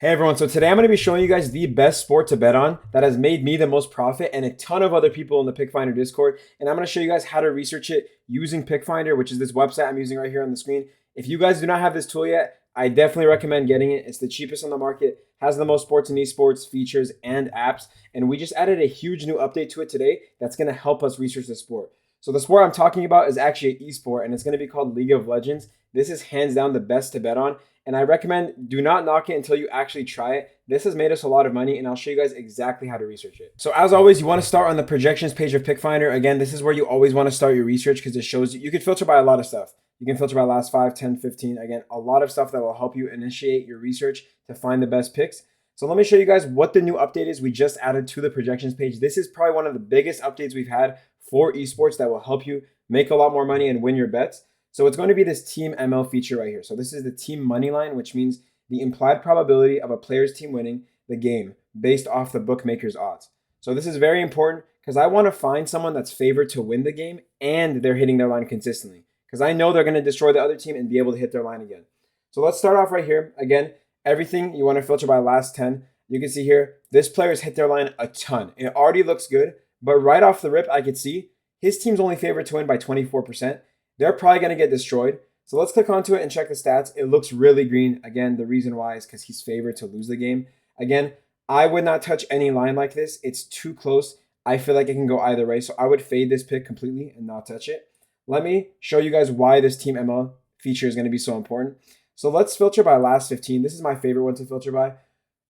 Hey everyone, so today I'm going to be showing you guys the best sport to bet on that has made me the most profit and a ton of other people in the PickFinder Discord. And I'm going to show you guys how to research it using PickFinder, which is this website I'm using right here on the screen. If you guys do not have this tool yet, I definitely recommend getting it. It's the cheapest on the market, has the most sports and esports features and apps. And we just added a huge new update to it today that's going to help us research the sport. So the sport I'm talking about is actually an esport and it's going to be called League of Legends. This is hands down the best to bet on. And I recommend do not knock it until you actually try it. This has made us a lot of money and I'll show you guys exactly how to research it. So as always, you want to start on the projections page of PickFinder. Again, this is where you always want to start your research because it shows you can filter by a lot of stuff. You can filter by last 5, 10, 15. Again, a lot of stuff that will help you initiate your research to find the best picks. So let me show you guys what the new update is we just added to the projections page. This is probably one of the biggest updates we've had for esports that will help you make a lot more money and win your bets. So it's going to be this team ML feature right here. So this is the team money line, which means the implied probability of a player's team winning the game based off the bookmaker's odds. So this is very important because I want to find someone that's favored to win the game and they're hitting their line consistently because I know they're going to destroy the other team and be able to hit their line again. So let's start off right here. Again, everything you want to filter by last 10. You can see here, this player's hit their line a ton. It already looks good, but right off the rip, I could see his team's only favored to win by 24%. They're probably going to get destroyed. So let's click onto it and check the stats. It looks really green. Again, the reason why is because he's favored to lose the game. Again, I would not touch any line like this. It's too close. I feel like it can go either way. So I would fade this pick completely and not touch it. Let me show you guys why this Team ML feature is going to be so important. So let's filter by last 15. This is my favorite one to filter by.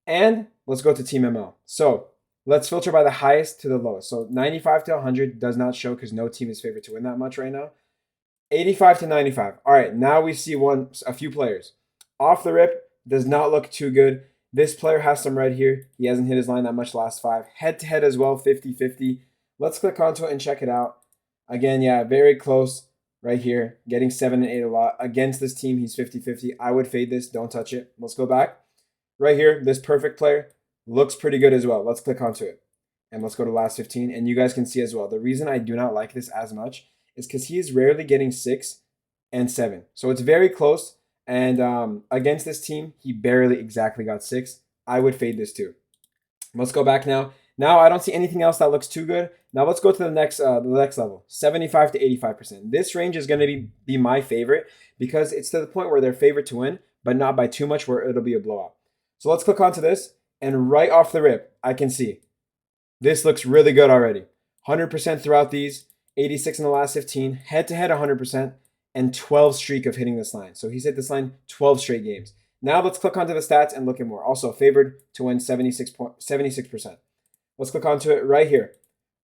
And let's go to Team ML. So let's filter by the highest to the lowest. So 95 to 100 does not show because no team is favored to win that much right now. 85 to 95. All right, now we see a few players. Off the rip, does not look too good. This player has some red here. He hasn't hit his line that much last 5. Head-to-head as well, 50-50. Let's click onto it and check it out. Again, yeah, very close right here. Getting 7 and 8 a lot. Against this team, he's 50-50. I would fade this. Don't touch it. Let's go back. Right here, this perfect player looks pretty good as well. Let's click onto it. And let's go to last 15. And you guys can see as well, the reason I do not like this as much is because he is rarely getting 6 and 7. So it's very close. And against this team, he barely exactly got 6. I would fade this too. Let's go back now. Now I don't see anything else that looks too good. Now let's go to the next level, 75 to 85%. This range is going to be my favorite because it's to the point where they're favored to win, but not by too much where it'll be a blowout. So let's click onto this. And right off the rip, I can see this looks really good already. 100% throughout these. 86 in the last 15, head-to-head 100%, and 12 streak of hitting this line. So he's hit this line 12 straight games. Now let's click onto the stats and look at more. Also favored to win 76%. Let's click onto it right here.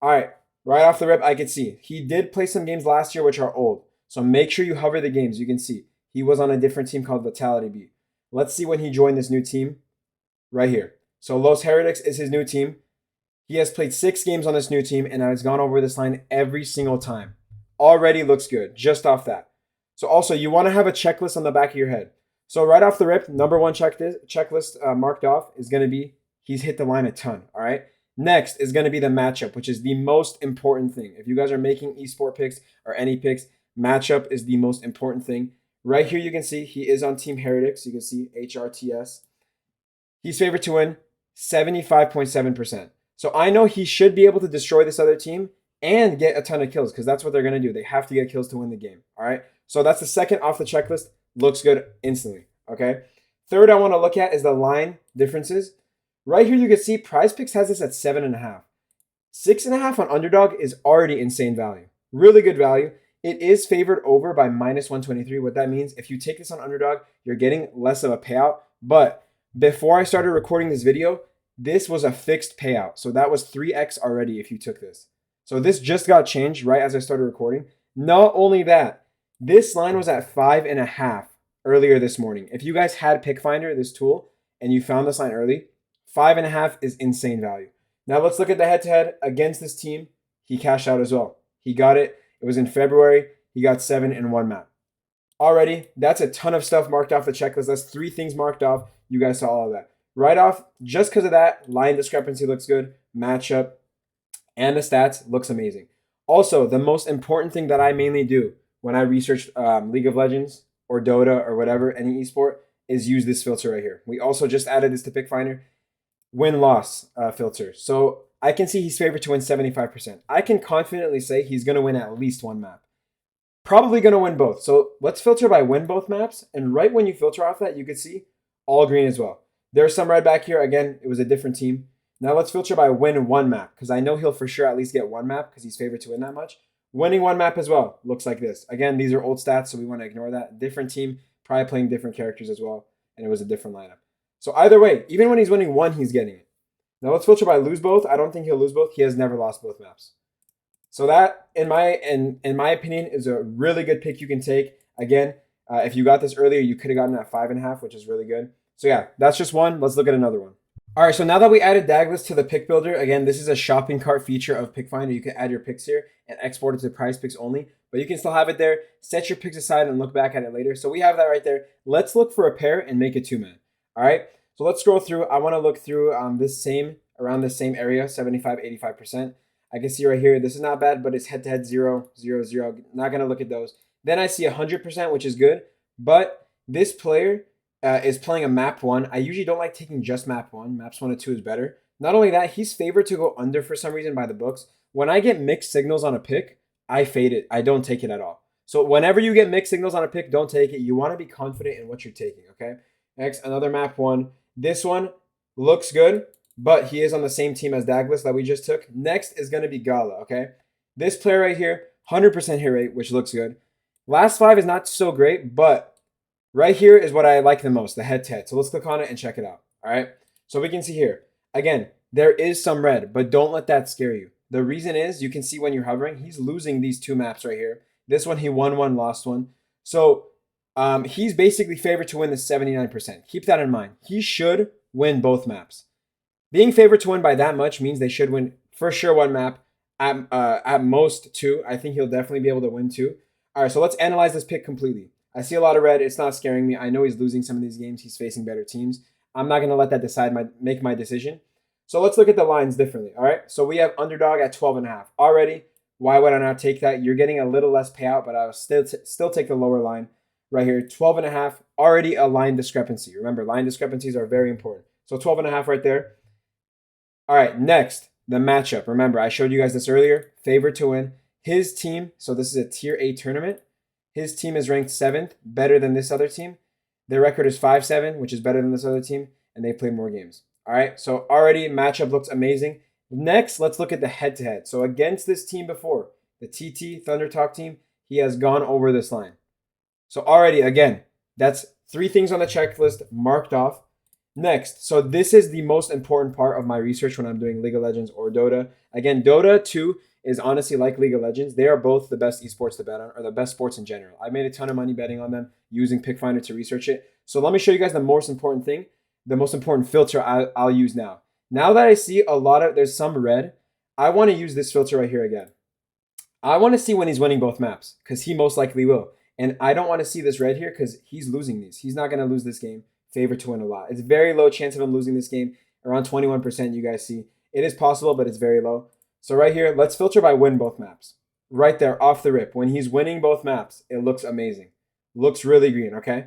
All right, right off the rip, I can see he did play some games last year which are old. So make sure you hover the games. You can see he was on a different team called Vitality B. Let's see when he joined this new team right here. So Los Heretics is his new team. He has played 6 games on this new team and has gone over this line every single time. Already looks good, just off that. So also, you want to have a checklist on the back of your head. So right off the rip, number one checklist marked off is going to be he's hit the line a ton, all right? Next is going to be the matchup, which is the most important thing. If you guys are making esport picks or any picks, matchup is the most important thing. Right here you can see he is on Team Heretics. You can see HRTS. He's favored to win 75.7%. So I know he should be able to destroy this other team and get a ton of kills because that's what they're going to do. They have to get kills to win the game. All right. So that's the second off the checklist. Looks good instantly. Okay. Third, I want to look at is the line differences. Right here, you can see Prize Picks has this at 7.5. 6.5 on underdog is already insane value. Really good value. It is favored over by -123. What that means, if you take this on underdog, you're getting less of a payout. But before I started recording this video, this was a fixed payout. So that was 3x already if you took this. So this just got changed right as I started recording. Not only that, this line was at 5.5 earlier this morning. If you guys had PickFinder, this tool, and you found this line early, 5.5 is insane value. Now let's look at the head-to-head against this team. He cashed out as well. He got it. It was in February. He got 7 in 1 map. Already, that's a ton of stuff marked off the checklist. That's 3 things marked off. You guys saw all of that. Right off, just because of that, line discrepancy looks good, matchup, and the stats looks amazing. Also, the most important thing that I mainly do when I research League of Legends or Dota or whatever, any esport, is use this filter right here. We also just added this to PickFinder, win-loss filter. So I can see he's favored to win 75%. I can confidently say he's going to win at least one map. Probably going to win both. So let's filter by win both maps. And right when you filter off that, you can see all green as well. There's some red back here. Again, it was a different team. Now let's filter by win one map, because I know he'll for sure at least get one map because he's favored to win that much. Winning one map as well looks like this. Again, these are old stats, so we want to ignore that. Different team, probably playing different characters as well, and it was a different lineup. So either way, even when he's winning one, he's getting it. Now let's filter by lose both. I don't think he'll lose both. He has never lost both maps. So that, in my opinion, is a really good pick you can take. Again, if you got this earlier, you could have gotten at 5.5, which is really good. So yeah, that's just one. Let's look at another one. All right, so now that we added Douglas to the pick builder, again, this is a shopping cart feature of PickFinder. You can add your picks here and export it to prize picks only, but you can still have it there. Set your picks aside and look back at it later. So we have that right there. Let's look for a pair and make a two-man. All right, so let's scroll through. I want to look through around this same area, 75, 85%. I can see right here, this is not bad, but it's head-to-head 0, 0, 0. Not going to look at those. Then I see 100%, which is good, but this player is playing a map 1. I usually don't like taking just map 1. Maps 1 and 2 is better. Not only that, he's favored to go under for some reason by the books. When I get mixed signals on a pick, I fade it. I don't take it at all. So whenever you get mixed signals on a pick, don't take it. You want to be confident in what you're taking, okay? Next, another map 1. This one looks good, but he is on the same team as Douglas that we just took. Next is going to be Gala, okay? This player right here, 100% hit rate, which looks good. Last 5 is not so great, but right here is what I like the most, the head-to-head. So let's click on it and check it out, all right? So we can see here, again, there is some red, but don't let that scare you. The reason is, you can see when you're hovering, he's losing these 2 maps right here. This one, he won one, lost one. So he's basically favored to win the 79%. Keep that in mind. He should win both maps. Being favored to win by that much means they should win for sure one map, at most 2. I think he'll definitely be able to win 2. All right, so let's analyze this pick completely. I see a lot of red. It's not scaring me. I know he's losing some of these games. He's facing better teams. I'm not going to let that make my decision. So let's look at the lines differently, all right? So we have underdog at 12.5. Already, why would I not take that? You're getting a little less payout, but I'll still take the lower line right here. 12.5, already a line discrepancy. Remember, line discrepancies are very important. So 12.5 right there. All right, next, the matchup. Remember, I showed you guys this earlier. Favored to win. His team, so this is a Tier A tournament. His team is ranked 7th, better than this other team. Their record is 5-7, which is better than this other team, and they played more games. All right, so already matchup looks amazing. Next, let's look at the head-to-head. So against this team before, the TT Thunder Talk team, he has gone over this line. So already, again, that's 3 things on the checklist marked off. Next, so this is the most important part of my research when I'm doing League of Legends or Dota. Again, Dota 2 is honestly like League of Legends. They are both the best esports to bet on, or the best sports in general. I made a ton of money betting on them using PickFinder to research it. So let me show you guys the most important thing, the most important filter I'll use now. Now that I see there's some red, I want to use this filter right here again. I want to see when he's winning both maps, because he most likely will. And I don't want to see this red here because he's losing these. He's not going to lose this game. Favored to win a lot. It's very low chance of him losing this game. Around 21% you guys see. It is possible, but it's very low. So right here, let's filter by win both maps. Right there, off the rip. When he's winning both maps, it looks amazing. Looks really green, okay?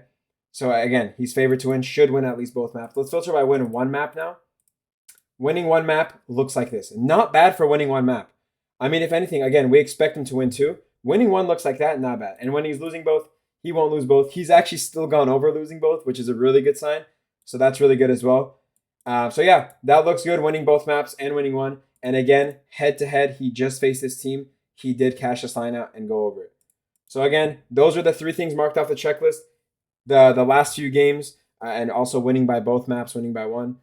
So again, he's favored to win, should win at least both maps. Let's filter by win one map now. Winning one map looks like this. Not bad for winning one map. I mean, if anything, again, we expect him to win 2. Winning 1 looks like that, not bad. And when he's losing both, he won't lose both. He's actually still gone over losing both, which is a really good sign. So that's really good as well. So yeah, that looks good, winning both maps and winning 1. And again, head-to-head, he just faced this team. He did cash this line out and go over it. So again, those are the 3 things marked off the checklist. The last few games, and also winning by both maps, winning by 1.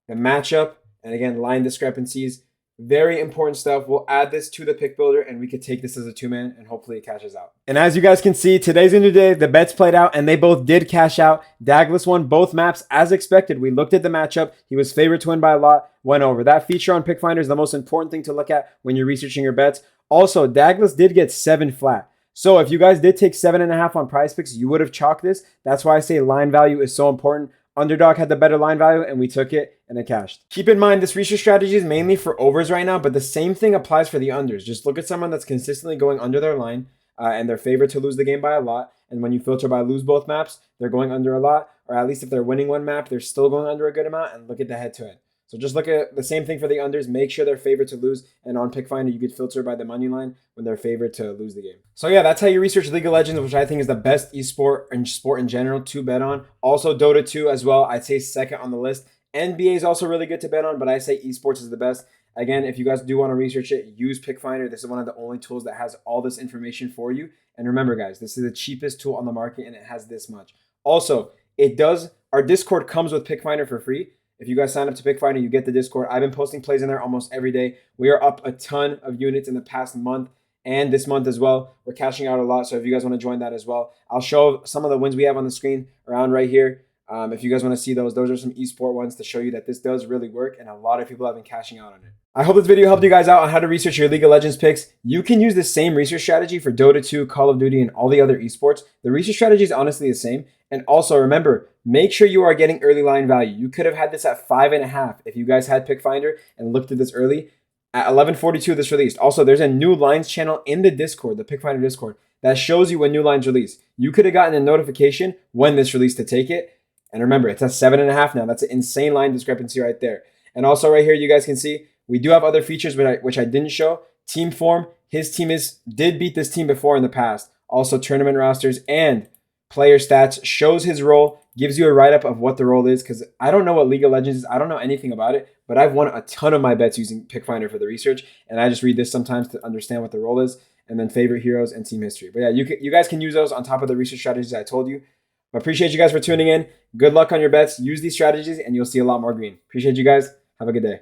The matchup, and again, line discrepancies. Very important stuff. We'll add this to the pick builder and we could take this as a 2-man and hopefully it cashes out. And as you guys can see, today's a new day. The bets played out and they both did cash out. Douglas won both maps as expected. We looked at the matchup. He was favored to win by a lot, went over. That feature on PickFinder is the most important thing to look at when you're researching your bets. Also, Douglas did get 7 flat. So if you guys did take 7.5 on prize picks, you would have chalked this. That's why I say line value is so important. Underdog had the better line value and we took it and it cashed. Keep in mind, this research strategy is mainly for overs right now, but the same thing applies for the unders. Just look at someone that's consistently going under their line and they're favored to lose the game by a lot. And when you filter by lose both maps, they're going under a lot. or at least if they're winning one map, they're still going under a good amount, and look at the head-to-head. So just look at the same thing for the unders. Make sure they're favored to lose. And on PickFinder, you could filter by the money line when they're favored to lose the game. So yeah, that's how you research League of Legends, which I think is the best esport and sport in general to bet on. Also Dota 2 as well. I'd say second on the list. NBA is also really good to bet on, but I say esports is the best. Again, if you guys do want to research it, use PickFinder. This is one of the only tools that has all this information for you. And remember, guys, this is the cheapest tool on the market, and it has this much. Also, our Discord comes with PickFinder for free. If you guys sign up to PickFinder, you get the Discord. I've been posting plays in there almost every day. We are up a ton of units in the past month and this month as well. We're cashing out a lot, so if you guys want to join that as well, I'll show some of the wins we have on the screen around right here. If you guys want to see those are some esport ones to show you that this does really work, and a lot of people have been cashing out on it. I hope this video helped you guys out on how to research your League of Legends picks. You can use the same research strategy for Dota 2, Call of Duty, and all the other esports. The research strategy is honestly the same. And also remember, make sure you are getting early line value. You could have had this at 5.5 if you guys had PickFinder and looked at this early. At 11:42, this released. Also, there's a new lines channel in the Discord, the PickFinder Discord, that shows you when new lines release. You could have gotten a notification when this released to take it. And remember, it's at 7.5 now. That's an insane line discrepancy right there. And also right here, you guys can see, we do have other features which I didn't show. Team form, his team did beat this team before in the past. Also tournament rosters and player stats, shows his role, gives you a write-up of what the role is, because I don't know what League of Legends is. I don't know anything about it, but I've won a ton of my bets using PickFinder for the research, and I just read this sometimes to understand what the role is, and then favorite heroes and team history. But yeah, you guys can use those on top of the research strategies I told you. I appreciate you guys for tuning in. Good luck on your bets. Use these strategies, and you'll see a lot more green. Appreciate you guys. Have a good day.